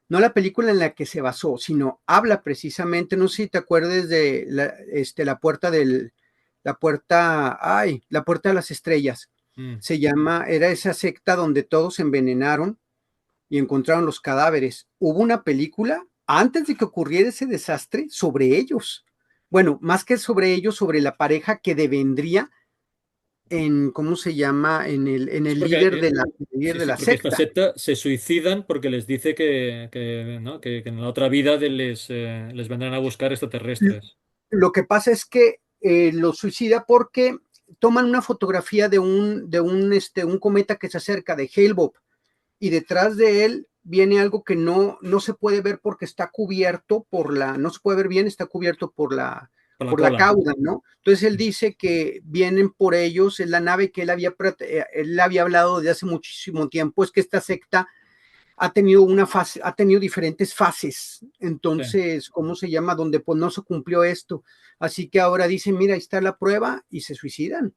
no la película en la que se basó, sino habla precisamente, no sé si te acuerdes de la puerta la puerta de las estrellas. Mm. Era esa secta donde todos se envenenaron y encontraron los cadáveres. Hubo una película antes de que ocurriera ese desastre sobre ellos. Bueno, más que sobre ellos, sobre la pareja que devendría ¿cómo se llama? En Sí, el porque, líder sí, de sí, la porque esta secta. secta se suicidan porque les dice ¿no? Que en la otra vida les vendrán a buscar extraterrestres. Lo que pasa es que lo suicida porque toman una fotografía un cometa que se acerca de Hale-Bopp y detrás de él viene algo que no se puede ver porque está cubierto no se puede ver bien, está cubierto Por la por la cola. cauda, ¿no? Entonces él dice que vienen por ellos, es la nave que él había hablado desde hace muchísimo tiempo, es que esta secta ha tenido diferentes fases. Sí, Entonces, ¿cómo se llama? Donde pues no se cumplió esto. Así que ahora dicen, mira, ahí está la prueba y se suicidan.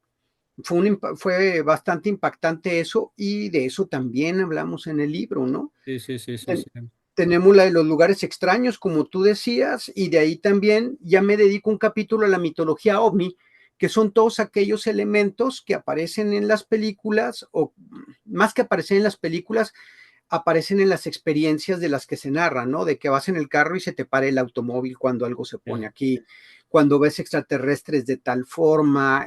Fue bastante impactante eso y de eso también hablamos en el libro, ¿no? sí, sí, sí, sí, Ten- sí. Tenemos la de los lugares extraños, como tú decías, y de ahí también ya me dedico un capítulo a la mitología ovni, que son todos aquellos elementos que aparecen en las películas, o más que aparecen en las películas, aparecen en las experiencias de las que se narran, ¿no? De que vas en el carro y se te para el automóvil cuando algo se pone Ya. aquí, cuando ves extraterrestres de tal forma,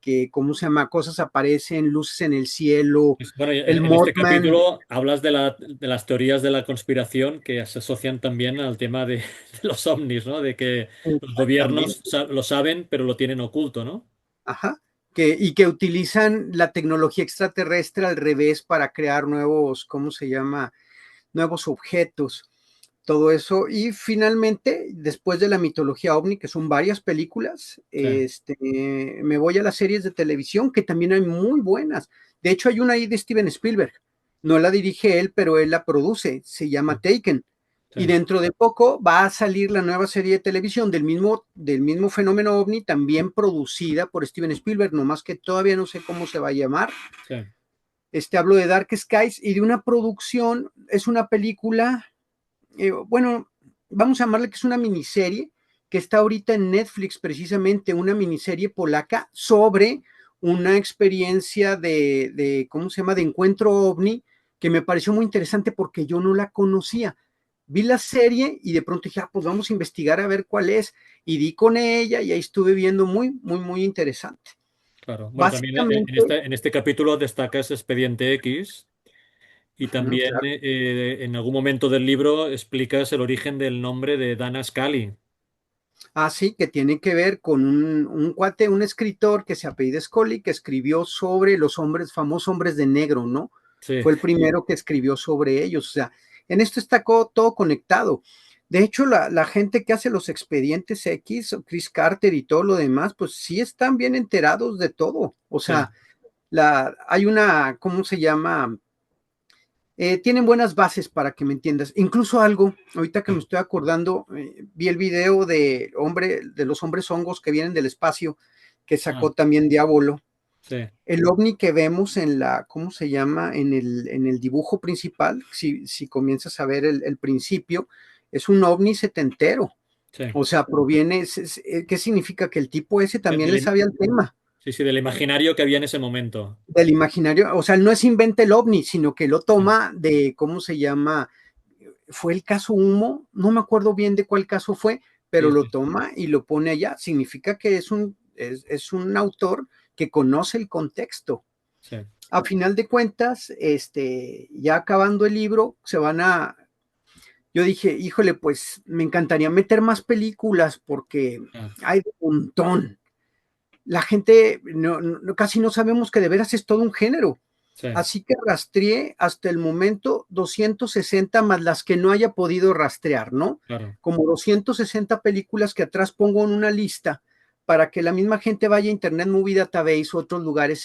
que, ¿cómo se llama? Cosas aparecen, luces en el cielo, Bueno, y el en este Mothman. capítulo hablas de las teorías de la conspiración que se asocian también al tema de los ovnis, ¿no? De que los gobiernos Exactamente. lo saben, pero lo tienen oculto, ¿no? Ajá. Y que utilizan la tecnología extraterrestre al revés para crear nuevos, ¿cómo se llama? Nuevos objetos. Todo eso. Y finalmente, después de la mitología ovni, que son varias películas, Sí. me voy a las series de televisión, que también hay muy buenas. De hecho, hay una ahí de Steven Spielberg. No la dirige él, pero él la produce. Se llama Taken. Sí. Y dentro de poco va a salir la nueva serie de televisión del mismo fenómeno ovni, también producida por Steven Spielberg, nomás que todavía no sé cómo se va a llamar. Sí. Hablo de Dark Skies y de una producción, es una película bueno, vamos a llamarle que es una miniserie que está ahorita en Netflix, precisamente una miniserie polaca sobre una experiencia ¿cómo se llama?, de encuentro ovni, que me pareció muy interesante porque yo no la conocía. Vi la serie y de pronto dije, pues vamos a investigar a ver cuál es. Y di con ella y ahí estuve viendo muy, muy, muy interesante. Claro. Bueno, también Básicamente, en este capítulo destacas Expediente X y también claro. en algún momento del libro explicas el origen del nombre de Dana Scully. Sí, que tiene que ver con un cuate, un escritor que se apellida Scully, que escribió sobre los famosos hombres de negro, ¿no? Sí. Fue el primero que escribió sobre ellos. O sea, en esto está todo conectado. De hecho, la gente que hace los expedientes X, o Chris Carter y todo lo demás, pues sí están bien enterados de todo. O Sí. sea, hay una, ¿cómo se llama? Tienen buenas bases para que me entiendas. Incluso algo, ahorita que me estoy acordando, vi el video de los hombres hongos que vienen del espacio, que Ah, sacó también Diablo. sí. El ovni que vemos ¿cómo se llama? En el dibujo principal, si comienzas a ver el principio, es un ovni setentero. Sí. O sea, ¿qué significa? Que el tipo ese también le sabía el tema Sí, sí, del imaginario que había en ese momento. del imaginario. O sea, no es inventa el ovni, sino que lo toma ¿cómo se llama? fue el caso Humo, no me acuerdo bien de cuál caso fue, pero Sí, lo sí, toma y lo pone allá. Significa que es un autor que conoce el contexto. sí, A final de cuentas, ya acabando el libro, yo dije, híjole, pues me encantaría meter más películas porque ah, hay un montón. La gente casi no sabemos que de veras es todo un género. sí, Así que rastreé hasta el momento 260 más las que no haya podido rastrear, ¿no? claro, Como 260 películas que atrás pongo en una lista para que la misma gente vaya a Internet Movie Database o otros lugares,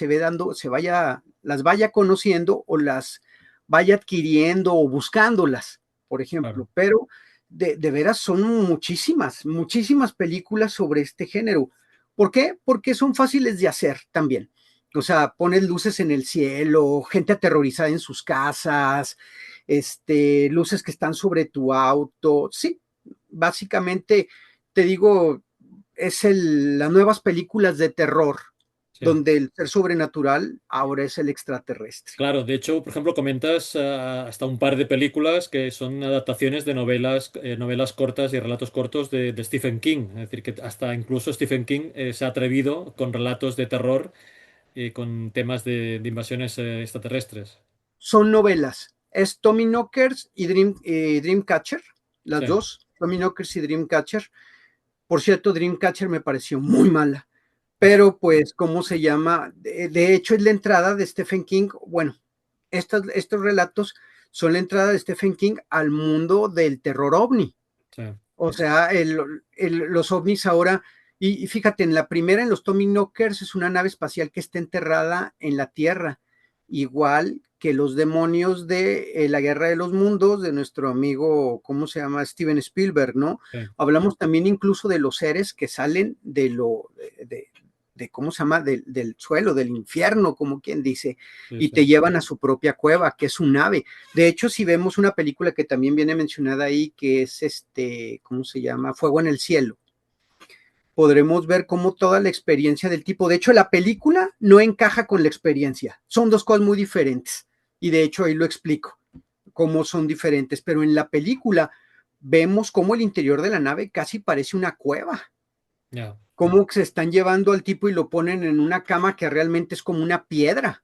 las vaya conociendo o las vaya adquiriendo o buscándolas, por claro. ejemplo. Pero de veras son muchísimas, muchísimas películas sobre este género. ¿Por qué? Porque son fáciles de hacer también. O sea, pones luces en el cielo, gente aterrorizada en sus casas, luces que están sobre tu auto. Sí, básicamente, te digo, las nuevas películas de terror, Sí. donde el ser sobrenatural ahora es el extraterrestre. Claro, de hecho, por ejemplo, comentas hasta un par de películas que son adaptaciones de novelas cortas y relatos cortos de Stephen King. Es decir, que hasta incluso Stephen King se ha atrevido con relatos de terror y con temas de invasiones extraterrestres. Son novelas. Es Tommy Knockers y Dreamcatcher, las Sí, dos, Tommy Knockers y Dreamcatcher. Por cierto, Dreamcatcher me pareció muy mala. Pero pues, ¿cómo se llama? De hecho, es la entrada de Stephen King. Bueno, estos relatos son la entrada de Stephen King al mundo del terror ovni. sí, O sea, los ovnis ahora, y fíjate, en la primera, en los Tommy Knockers, es una nave espacial que está enterrada en la Tierra, igual que los demonios de la Guerra de los Mundos, de nuestro amigo, ¿cómo se llama? Steven Spielberg, ¿no? sí, Hablamos también incluso de los seres que salen de ¿cómo se llama? Del suelo, del infierno, como quien dice, sí, y sí. te llevan a su propia cueva, que es un nave. De hecho, si vemos una película que también viene mencionada ahí, que es ¿cómo se llama? Fuego en el cielo, podremos ver cómo toda la experiencia del tipo, de hecho, la película no encaja con la experiencia, son dos cosas muy diferentes, y de hecho ahí lo explico, cómo son diferentes, pero en la película vemos cómo el interior de la nave casi parece una cueva, Ya. cómo se están llevando al tipo y lo ponen en una cama que realmente es como una piedra,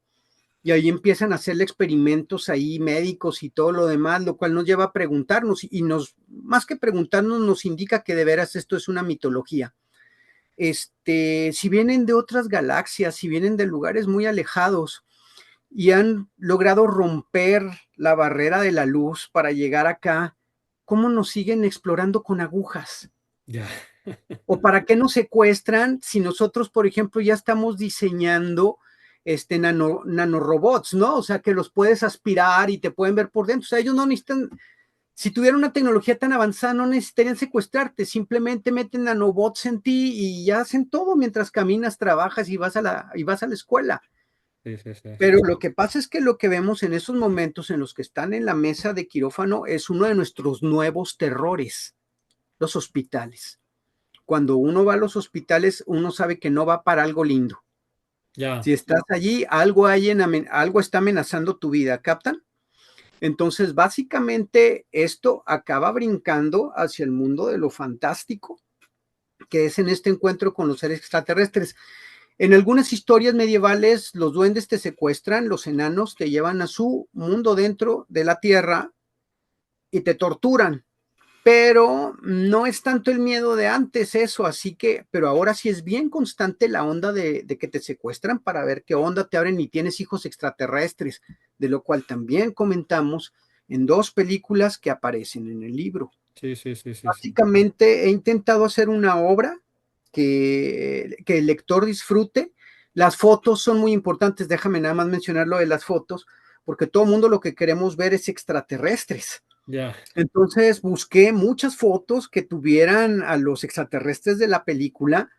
y ahí empiezan a hacer experimentos ahí médicos y todo lo demás, lo cual nos lleva a preguntarnos y más que preguntarnos, nos indica que de veras esto es una mitología. Si vienen de otras galaxias, si vienen de lugares muy alejados y han logrado romper la barrera de la luz para llegar acá, ¿cómo nos siguen explorando con agujas? Ya. ¿O para qué nos secuestran si nosotros, por ejemplo, ya estamos diseñando nanorobots, ¿no? O sea, que los puedes aspirar y te pueden ver por dentro. O sea, ellos no necesitan, si tuvieran una tecnología tan avanzada, no necesitarían secuestrarte, simplemente meten nanobots en ti y ya hacen todo mientras caminas, trabajas y vas a la escuela. Sí, sí, sí. Pero lo que pasa es que lo que vemos en esos momentos en los que están en la mesa de quirófano es uno de nuestros nuevos terrores, los hospitales. Cuando uno va a los hospitales, uno sabe que no va para algo lindo. Ya. Si estás allí, algo está amenazando tu vida, ¿captan? Entonces, básicamente, esto acaba brincando hacia el mundo de lo fantástico, que es en este encuentro con los seres extraterrestres. En algunas historias medievales, los duendes te secuestran, los enanos te llevan a su mundo dentro de la tierra y te torturan. Pero no es tanto el miedo de antes eso, así que, pero ahora sí es bien constante la onda de que te secuestran para ver qué onda te abren y tienes hijos extraterrestres, de lo cual también comentamos en dos películas que aparecen en el libro. Sí, sí, sí, sí, sí. Básicamente he intentado hacer una obra que el lector disfrute. Las fotos son muy importantes, déjame nada más mencionar lo de las fotos, porque todo el mundo lo que queremos ver es extraterrestres. Ya. Entonces busqué muchas fotos que tuvieran a los extraterrestres de la película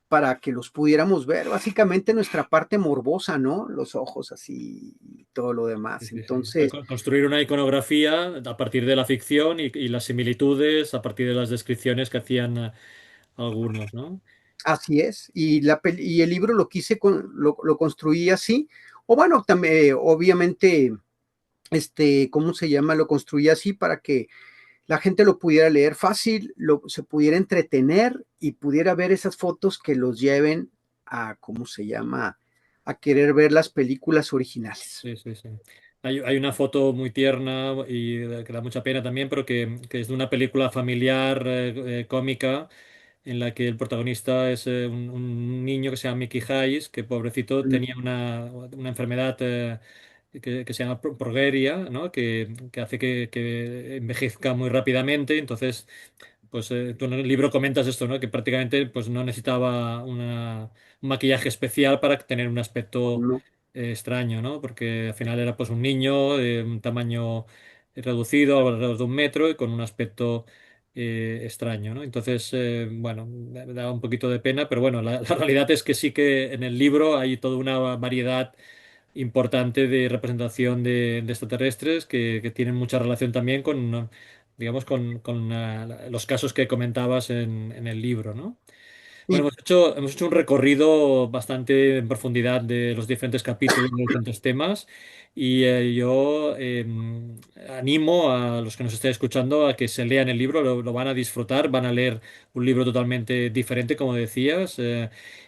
para que los pudiéramos ver, básicamente nuestra parte morbosa, ¿no? Los ojos así y todo lo Sí, demás. sí, sí. O sea, Entonces, construir una iconografía a partir de la ficción y las similitudes a partir de las descripciones que hacían algunos, ¿no? así es. Y el libro lo lo construí así. O bueno, también, obviamente, ¿cómo se llama? Lo construí así para que la gente lo pudiera leer fácil, se pudiera entretener y pudiera ver esas fotos que los lleven a, ¿cómo se llama? A querer ver las películas originales. Sí, sí, sí. Hay una foto muy tierna y que da mucha pena también, pero que es de una película familiar cómica en la que el protagonista es un niño que se llama Mickey Hayes, que pobrecito Mm, tenía una enfermedad que se llama progeria, ¿no? Que hace que envejezca muy rápidamente. Entonces, pues tú en el libro comentas esto, ¿no? Que prácticamente pues, no necesitaba un maquillaje especial para tener un aspecto no. extraño, ¿no? Porque al final era pues un niño de un tamaño reducido, alrededor de 1 metro, y con un aspecto extraño, ¿no? Entonces, bueno, me da un poquito de pena, pero bueno, la realidad es que sí que en el libro hay toda una variedad importante de representación de extraterrestres que tienen mucha relación también con, digamos, con los casos que comentabas en el libro, ¿no? Bueno, Y hemos hecho un recorrido bastante en profundidad de los diferentes capítulos, de los diferentes temas, y yo animo a los que nos estén escuchando a que se lean el libro, lo van a disfrutar, van a leer un libro totalmente diferente, como decías,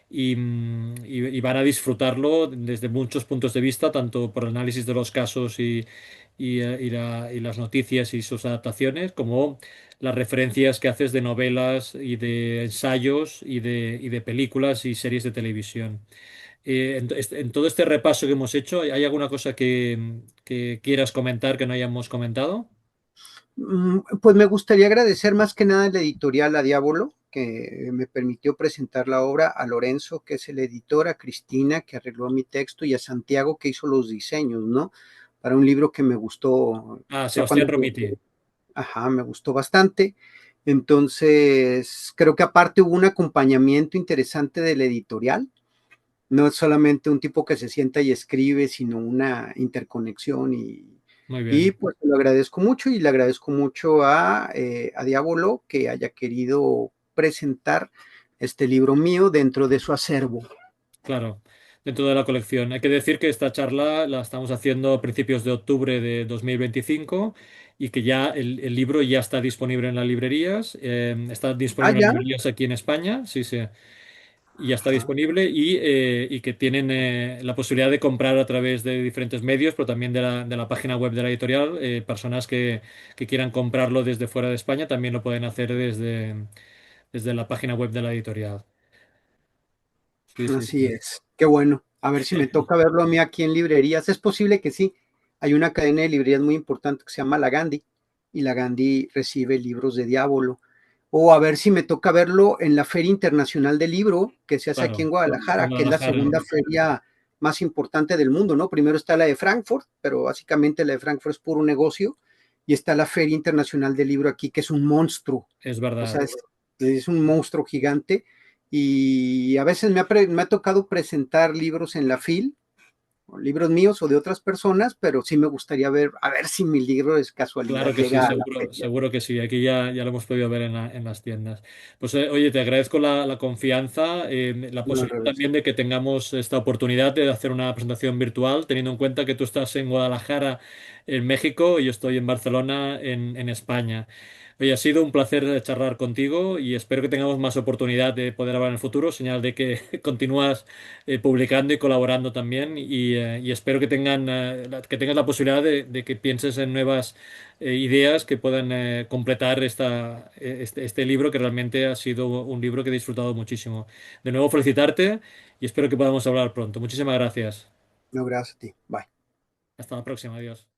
y van a disfrutarlo desde muchos puntos de vista, tanto por el análisis de los casos y las noticias y sus adaptaciones, como las referencias que haces de novelas y de ensayos y de películas y series de televisión. En todo este repaso que hemos hecho, ¿hay alguna cosa que quieras comentar que no hayamos comentado? Pues me gustaría agradecer más que nada la editorial a Diabolo, que me permitió presentar la obra, a Lorenzo, que es el editor, a Cristina, que arregló mi texto, y a Santiago, que hizo los diseños, ¿no? Para un libro que me gustó, Ah, ya cuando, Sebastián Romiti. ajá, me gustó bastante. Entonces, creo que aparte hubo un acompañamiento interesante de la editorial. No es solamente un tipo que se sienta y escribe, sino una interconexión Muy y bien. pues lo agradezco mucho y le agradezco mucho a Diabolo que haya querido presentar este libro mío dentro de su acervo. Claro, dentro de la colección. Hay que decir que esta charla la estamos haciendo a principios de octubre de 2025 y que ya el libro ya está disponible en las librerías. Está Ah, disponible en las ya. librerías aquí en España, sí, sí, y ya está Ajá. disponible y que tienen la posibilidad de comprar a través de diferentes medios, pero también de la página web de la editorial. Personas que quieran comprarlo desde fuera de España también lo pueden hacer desde la página web de la editorial. Sí, sí, Así sí. es. Qué bueno. A ver si me toca verlo a mí aquí en librerías. Es posible que sí. Hay una cadena de librerías muy importante que se llama La Gandhi y La Gandhi recibe libros de Diablo. O a ver si me toca verlo en la Feria Internacional del Libro que se hace aquí en Claro, en Guadalajara, que es la Guadalajara. segunda feria más importante del mundo, ¿no? Primero está la de Frankfurt, pero básicamente la de Frankfurt es puro negocio, y está la Feria Internacional del Libro aquí, que es un monstruo. Es O sea, verdad. es un monstruo gigante y a veces me ha tocado presentar libros en la FIL, o libros míos o de otras personas, pero sí me gustaría ver, a ver si mi libro de casualidad Claro que sí, llega a la seguro, feria. seguro que sí. Aquí ya lo hemos podido ver en las tiendas. Pues oye, te agradezco la confianza, la No, al posibilidad revés. también de que tengamos esta oportunidad de hacer una presentación virtual, teniendo en cuenta que tú estás en Guadalajara, en México, y yo estoy en Barcelona, en España. Oye, ha sido un placer charlar contigo y espero que tengamos más oportunidad de poder hablar en el futuro, señal de que continúas publicando y colaborando también y espero que tengas la posibilidad de que pienses en nuevas ideas que puedan completar este libro que realmente ha sido un libro que he disfrutado muchísimo. De nuevo, felicitarte y espero que podamos hablar pronto. Muchísimas gracias. No, gracias a ti. Bye. Hasta la próxima. Adiós.